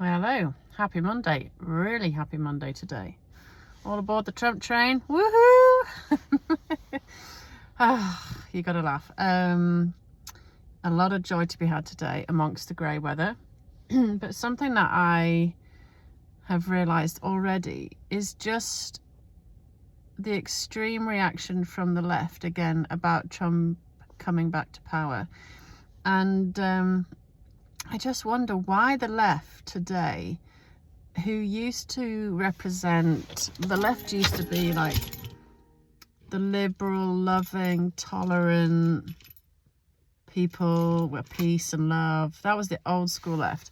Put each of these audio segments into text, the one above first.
Well, hello, happy Monday, really happy Monday today. All aboard the Trump train, woohoo! You gotta laugh. A lot of joy to be had today amongst the grey weather. But something that I have realised already is just the extreme reaction from the left again about Trump coming back to power. And I just wonder why the left today, who used to represent, the left used to be like the liberal, loving, tolerant people with peace and love. That was the old school left.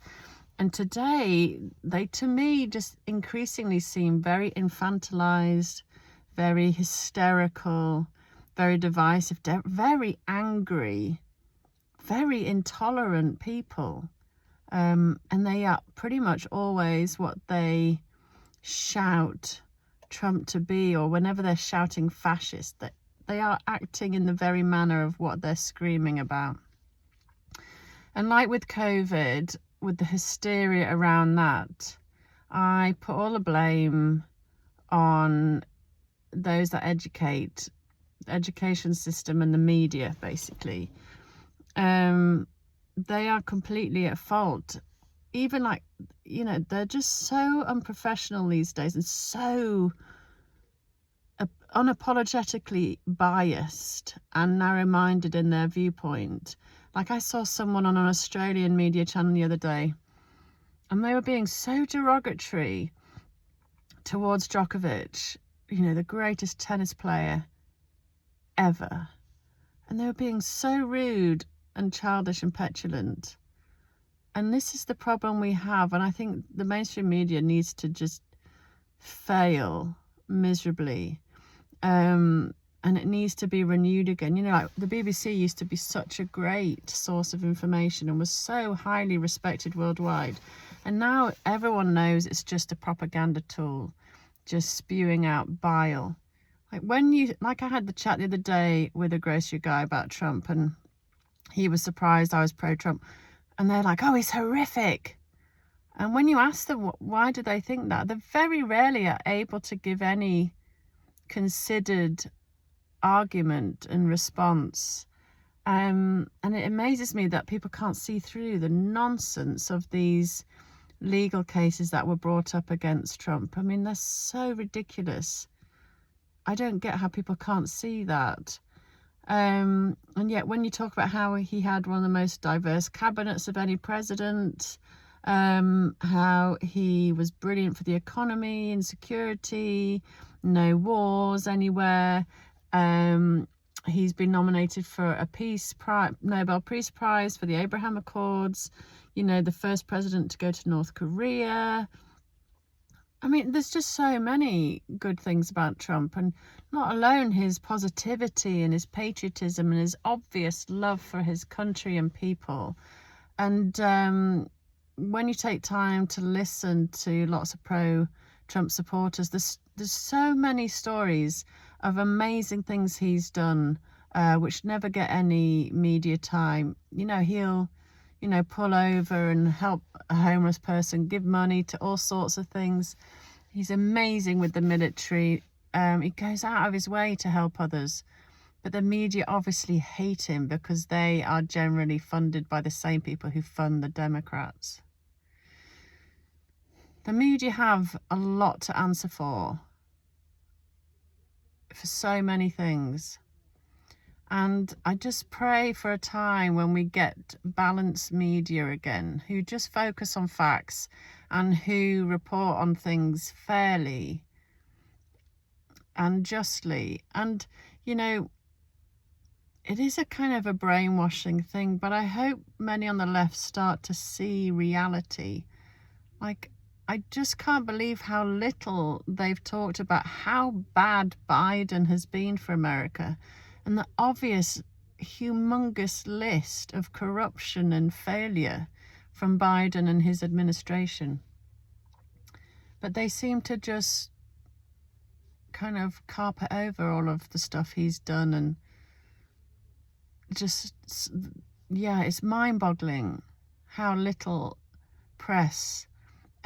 And today, they, to me, just increasingly seem very infantilized, very hysterical, very divisive, very angry, very intolerant people. And they are pretty much always what they shout Trump to be, or whenever they're shouting fascist, that they are acting in the very manner of what they're screaming about. And like with COVID, with the hysteria around that, I put all the blame on those that educate, the education system and the media, basically. They are completely at fault. Even like, they're just so unprofessional these days and so unapologetically biased and narrow-minded in their viewpoint. Like, I saw someone on an Australian media channel the other day, and they were being so derogatory towards Djokovic, the greatest tennis player ever. And they were being so rude and childish and petulant. And this is the problem we have. And I think the mainstream media needs to just fail miserably. And it needs to be renewed again. Like the BBC used to be such a great source of information and was so highly respected worldwide. And now everyone knows it's just a propaganda tool, just spewing out bile. Like I had the chat the other day with a grocery guy about Trump, and he was surprised I was pro-Trump. And they're like, oh, he's horrific. And when you ask them why do they think that, they very rarely are able to give any considered argument and response. And it amazes me that people can't see through the nonsense of these legal cases that were brought up against Trump. I mean, they're so ridiculous. I don't get how people can't see that. And yet when you talk about how he had one of the most diverse cabinets of any president, how he was brilliant for the economy and security, no wars anywhere, he's been nominated for a Nobel Peace Prize for the Abraham Accords, the first president to go to North Korea. I mean, there's just so many good things about Trump, and not alone his positivity and his patriotism and his obvious love for his country and people. And when you take time to listen to lots of pro-Trump supporters, there's so many stories of amazing things he's done, which never get any media time. He'll pull over and help a homeless person, give money to all sorts of things. He's amazing with the military. He goes out of his way to help others. But the media obviously hate him because they are generally funded by the same people who fund the Democrats. The media have a lot to answer for so many things. And I just pray for a time when we get balanced media again, who just focus on facts and who report on things fairly and justly. And, it is a kind of a brainwashing thing, but I hope many on the left start to see reality. Like, I just can't believe how little they've talked about how bad Biden has been for America, and the obvious humongous list of corruption and failure from Biden and his administration. But they seem to just kind of carpet over all of the stuff he's done, and just, it's mind-boggling how little press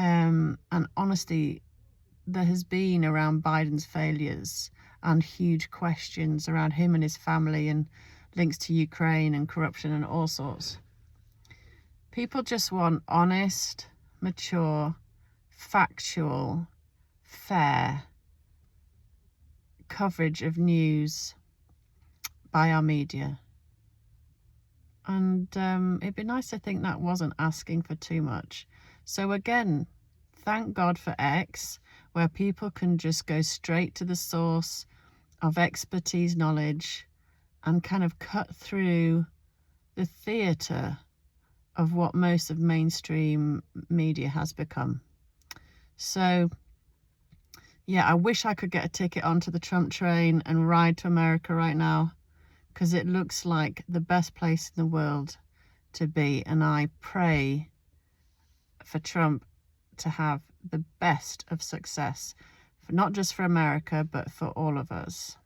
And honestly, there has been around Biden's failures and huge questions around him and his family and links to Ukraine and corruption and all sorts. People just want honest, mature, factual, fair coverage of news by our media. And it'd be nice to think that wasn't asking for too much. So again, thank God for X, where people can just go straight to the source of expertise, knowledge, and kind of cut through the theatre of what most of mainstream media has become. So yeah, I wish I could get a ticket onto the Trump train and ride to America right now, because it looks like the best place in the world to be. And I pray for Trump to have the best of success, not just for America, but for all of us.